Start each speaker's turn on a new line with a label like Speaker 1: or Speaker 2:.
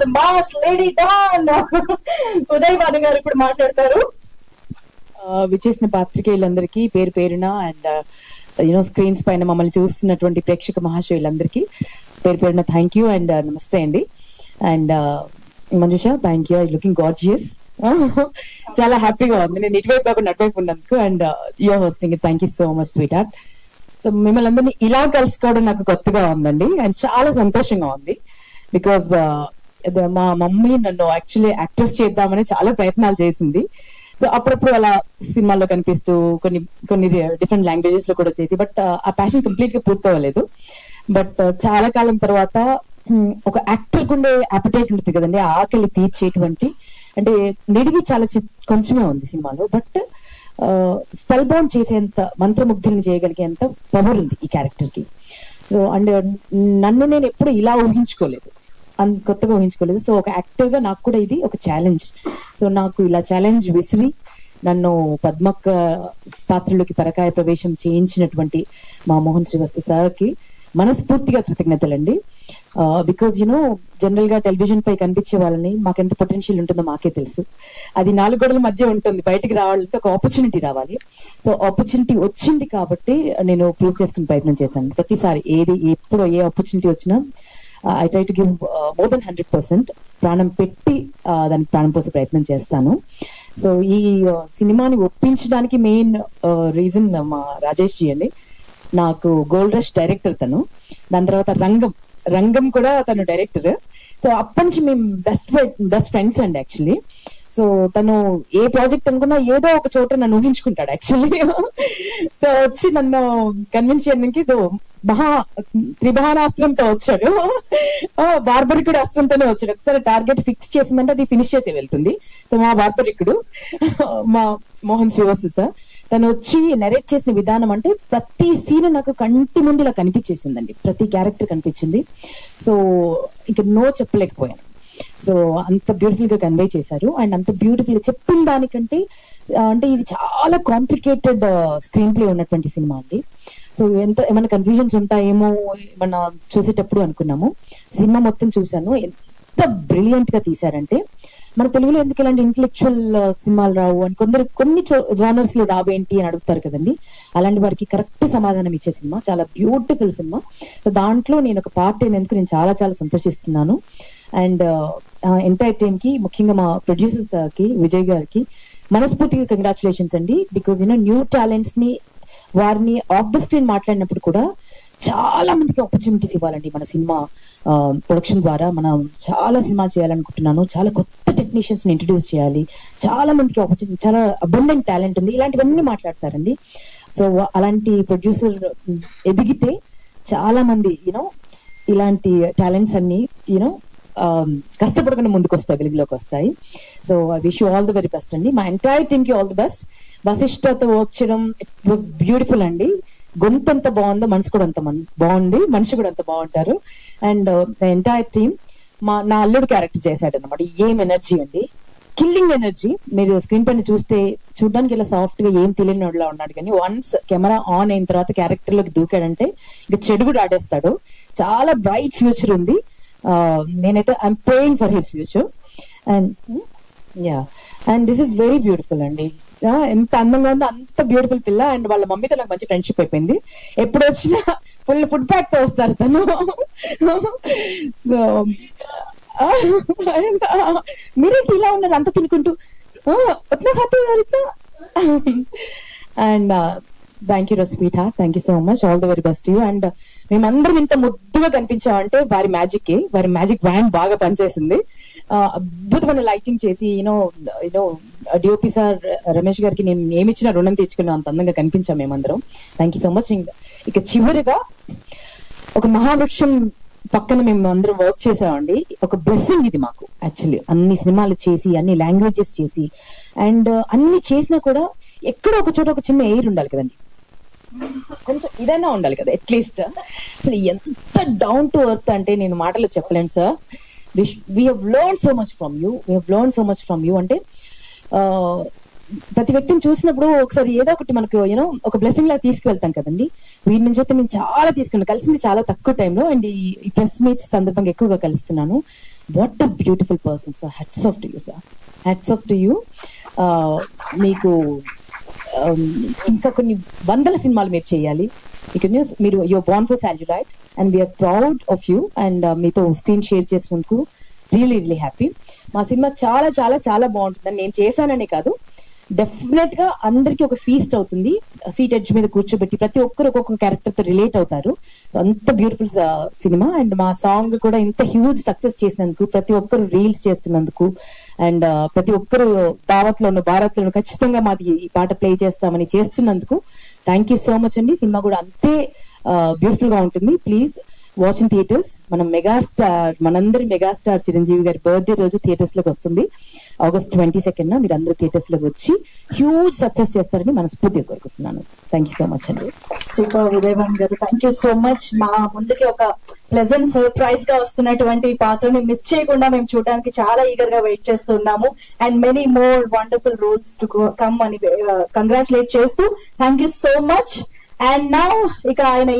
Speaker 1: The mass lady don Uday Bhanu గారు ఇప్పుడు మాట్లాడతారు.
Speaker 2: విచ్చేసిన పాత్రికేయులందరికీ పేరు పేరున అండ్ స్క్రీన్స్ పైన మమ్మల్ని చూస్తున్నటువంటి ప్రేక్షక మహాశయులందరికీ పేరు పేరున థ్యాంక్ యూ అండ్ నమస్తే అండి. And Manjusha, thank you, looking gorgeous. చాలా హ్యాపీగా ఉంది నేను ఇటువైపు కాకుండా అటువైపు ఉన్నందుకు. And you're hosting it, thank you so much sweetheart. So మిమ్మల్ని అందరినీ ఇలా కలుసుకోవడం నాకు కొత్తగా ఉందండి అండ్ చాలా సంతోషంగా ఉంది. బికాజ్ మా మమ్మీ నన్ను యాక్చువల్లీ యాక్ట్రెస్ చేద్దామని చాలా ప్రయత్నాలు చేసింది. సో అప్పుడప్పుడు అలా సినిమాల్లో కనిపిస్తూ కొన్ని డిఫరెంట్ లాంగ్వేజెస్ లో కూడా చేసి, బట్ ఆ ప్యాషన్ కంప్లీట్ గా పూర్తవ్వలేదు. బట్ చాలా కాలం తర్వాత ఒక యాక్టర్ కుండే అపటైట్ ఉంటుంది కదండి, ఆ ఆకలి తీర్చేటువంటి, అంటే నిడివి చాలా కొంచెమే ఉంది సినిమాలో, బట్ స్పెల్ బౌండ్ చేసేంత, మంత్రముగ్ధుల్ని చేయగలిగేంత పవర్ ఉంది ఈ క్యారెక్టర్ కి. సో అండ్ నన్ను నేను ఎప్పుడు ఇలా ఊహించుకోలేదు, కొత్తగా ఊహించుకోలేదు. సో ఒక యాక్టర్ గా నాకు కూడా ఇది ఒక ఛాలెంజ్. సో నాకు ఇలా ఛాలెంజ్ విసిరి నన్ను పద్మక్క పాత్రలోకి పరకాయ ప్రవేశం చేయించినటువంటి మా మోహన్ శ్రీవాస్తవ్ సార్కి మనస్ఫూర్తిగా కృతజ్ఞతలండి. బికాజ్ జనరల్ గా టెలివిజన్ పై కనిపించే వాళ్ళని మాకెంత పొటెన్షియల్ ఉంటుందో మాకే తెలుసు. అది 4 గోడల మధ్య ఉంటుంది, బయటికి రావాలంటే ఒక ఆపర్చునిటీ రావాలి. సో ఆపర్చునిటీ వచ్చింది కాబట్టి నేను ప్రూవ్ చేసుకునే ప్రయత్నం చేశాను. ప్రతిసారి ఎప్పుడు ఏ ఆపర్చునిటీ వచ్చినా I try to give more than 100%, ప్రాణం పెట్టి దానికి ప్రాణం పోసే ప్రయత్నం చేస్తాను. సో ఈ సినిమాని ఒప్పించడానికి మెయిన్ రీజన్ మా రాజేష్ జీ అండి. నాకు గోల్డ్ రష్ డైరెక్టర్ తను, దాని తర్వాత రంగం కూడా తను డైరెక్టర్. సో అప్పటి నుంచి మేము బెస్ట్ ఫ్రెండ్స్ అండి యాక్చువల్లీ. సో తను ఏ ప్రాజెక్ట్ అనుకున్నా ఏదో ఒక చోట నన్ను ఊహించుకుంటాడు యాక్చువల్లీ. సో వచ్చి నన్ను కన్విన్స్ చేయడానికి త్రిభానాస్త్రంతో వచ్చాడు, బార్బరికుడు అస్త్రంతోనే వచ్చాడు. ఒకసారి టార్గెట్ ఫిక్స్ చేసిందంటే అది ఫినిష్ చేసి వెళ్తుంది. సో మా బార్బరికుడు మా మోహన్ శ్రీవాస్తవ్ సార్, తను వచ్చి నెరేట్ చేసిన విధానం అంటే ప్రతి సీన్ నాకు కంటి ముందు ఇలా కనిపించేసిందండి, ప్రతి క్యారెక్టర్ కనిపించింది. సో ఇక నో చెప్పలేకపోయాను. సో అంత బ్యూటిఫుల్ గా కన్వే చేశారు అండ్ అంత బ్యూటిఫుల్ గా చెప్పిన దానికంటే, అంటే ఇది చాలా కాంప్లికేటెడ్ స్క్రీన్ ప్లే ఉన్నటువంటి సినిమా అండి. సో ఏమైనా కన్ఫ్యూజన్స్ ఉంటాయేమో ఏమన్నా చూసేటప్పుడు అనుకున్నాము. సినిమా మొత్తం చూసాను, ఎంత బ్రిలియంట్ గా తీశారంటే, మన తెలుగులో ఎందుకు ఇలాంటి ఇంటలెక్చువల్ సినిమాలు రావు అని కొన్ని జానర్స్ లో రావేంటి అని అడుగుతారు కదండి. అలాంటి వారికి కరెక్ట్ సమాధానం ఇచ్చే సినిమా, చాలా బ్యూటిఫుల్ సినిమా. సో దాంట్లో నేను ఒక పార్ట్ అయినందుకు నేను చాలా చాలా సంతోషిస్తున్నాను. అండ్ ఎంటైర్ టీమ్ కి, ముఖ్యంగా మా ప్రొడ్యూసర్స్ కి, విజయ్ గారికి మనస్ఫూర్తిగా కంగ్రాచులేషన్స్ అండి. బికాజ్ న్యూ టాలెంట్స్ ని, వారిని ఆఫ్ ద స్క్రీన్ మాట్లాడినప్పుడు కూడా చాలా మందికి ఆపర్చునిటీస్ ఇవ్వాలండి. మన సినిమా ప్రొడక్షన్ ద్వారా మనం చాలా సినిమా చేయాలనుకుంటున్నాను. చాలా కొత్త టెక్నీషియన్స్ ని ఇంట్రడ్యూస్ చేయాలి, చాలా మందికి ఆపర్చునిటీ, చాలా అబండెంట్ టాలెంట్ ఉంది, ఇలాంటివన్నీ మాట్లాడతారండి. సో అలాంటి ప్రొడ్యూసర్ ఎదిగితే చాలా మంది ఇలాంటి టాలెంట్స్ అన్ని కష్టపడకుండా ముందుకు వస్తాయి, వెలుగులోకి వస్తాయి. So I wish you all the very best అండి. మా ఎంటైర్ టీమ్ కి ఆల్ ది బెస్ట్. వశిష్ఠతో వర్క్ చేయడం ఇట్ వాస్ బ్యూటిఫుల్ అండి. గొంతు ఎంత బాగుందో మనసు కూడా అంత బాగుంది, మనిషి కూడా అంత బాగుంటారు. అండ్ ఎంటైర్ టీమ్, నా అల్లుడు క్యారెక్టర్ చేశాడు అనమాట. ఏం ఎనర్జీ అండి, కిల్లింగ్ ఎనర్జీ. మీరు స్క్రీన్ పైన చూడడానికి ఇలా సాఫ్ట్ గా ఏం తెలియని వాడిలా ఉన్నాడు, కానీ వన్స్ కెమెరా ఆన్ అయిన తర్వాత క్యారెక్టర్ లోకి దూకాడంటే ఇక చెడు కూడా ఆడేస్తాడు. చాలా బ్రైట్ ఫ్యూచర్ ఉంది. నేనైతే I'm praying for his future. And this is very beautiful అండి. ఎంత అందంగా ఉందో అంత బ్యూటిఫుల్ పిల్ల. అండ్ వాళ్ళ మమ్మీతో నాకు మంచి ఫ్రెండ్షిప్ అయిపోయింది. ఎప్పుడు వచ్చినా ఫుల్ ఫుడ్ ప్యాక్ తో వస్తారు తను. సో మీరేంటి ఇలా ఉన్నారు అంత తినుకుంటూ, and thank you sweet heart, thank you so much, all the very best you. And మేమందరం ఇంత ముద్దుగా కనిపించామంటే వారి మ్యాజిక్ వ్యాన్ బాగా పనిచేసింది. అద్భుతమైన లైటింగ్ చేసి డిఓపి సార్ రమేష్ గారికి నేను ఏమిచ్చినా రుణం తీర్చుకున్నా, అంత అందంగా కనిపించాం మేమందరం. Thank you so much. ఇక చివరిగా ఒక మహావృక్షం పక్కన మేము అందరం వర్క్ చేసామండి. ఒక బ్లెస్సింగ్ ఇది మాకు యాక్చువల్లీ. అన్ని సినిమాలు చేసి, అన్ని లాంగ్వేజెస్ చేసి, అండ్ అన్ని చేసినా కూడా ఎక్కడో ఒక చోట ఒక చిన్న ఎయిర్ ఉండాలి కదండి, కొంచెం ఇదైనా ఉండాలి కదా అట్లీస్ట్. అసలు ఎంత డౌన్ టు ఎర్త్ అంటే నేను మాటలో చెప్పలేను sir. We have learn so much from you, అంటే ప్రతి వ్యక్తిని చూసినప్పుడు ఒకసారి ఏదో ఒకటి మనకు యూనో ఒక బ్లెస్సింగ్ లాగా తీసుకువెళ్తాం కదండి. వీరి నుంచి అయితే నేను చాలా తీసుకున్నాను, కలిసింది చాలా తక్కువ టైంలో, అండ్ ఈ ప్రెస్ మీట్ సందర్భంగా ఎక్కువగా కలుస్తున్నాను. What a beautiful person sir, hats off to you sir, hats off to you. మీకు ఇంకా కొన్ని వందల సినిమాలు మీరు చేయాలి. మీరు your born for celluloid and we are proud of you. And మీతో స్క్రీన్ షేర్ చేసినందుకు రియలీ రియలీ హ్యాపీ. మా సినిమా చాలా చాలా చాలా బాగుంటుందని నేను చేశాననే కాదు, డెఫినెట్ గా అందరికి ఒక ఫీస్ట్ అవుతుంది. సీట్ ఎడ్జ్ మీద కూర్చోబెట్టి ప్రతి ఒక్కరు ఒక్కొక్క క్యారెక్టర్ తో రిలేట్ అవుతారు. సో అంత బ్యూటిఫుల్ సినిమా. అండ్ మా సాంగ్ కూడా ఇంత హ్యూజ్ సక్సెస్ చేసినందుకు, ప్రతి ఒక్కరు రీల్స్ చేస్తున్నందుకు, అండ్ ప్రతి ఒక్కరు దావత్ లోను భారత్ లోను ఖచ్చితంగా మాది ఈ పాట ప్లే చేస్తామని చేస్తున్నందుకు థ్యాంక్ యూ సో మచ్ అండి. సినిమా కూడా అంతే బ్యూటిఫుల్ గా ఉంటుంది. Please watch in theatres. మనం మెగాస్టార్, మనందరి మెగాస్టార్ చిరంజీవి గారి బర్త్డే రోజు థియేటర్స్ లోకి వస్తుంది August 22nd. మీరు అందరూ థియేటర్స్ లోకి వచ్చి హ్యూజ్ సక్సెస్ చేస్తారని మనస్ఫూర్తిగా కోరుకుంటున్నాను. థ్యాంక్ యూ సో మచ్ అండి.
Speaker 1: సూపర్ ఉదయభాన్ గారు, థ్యాంక్ యూ సో మచ్. మా ముందుకి ఒక ప్లెజెంట్ సర్ప్రైజ్ గా వస్తున్నటువంటి పాత్రని మిస్ చేయకుండా మేము చూడడానికి చాలా ఈగర్ గా వెయిట్ చేస్తున్నాము. And many more wonderful roles to come అని కంగ్రాచులేట్ చేస్తూ thank you so much. And now ఇక ఆయన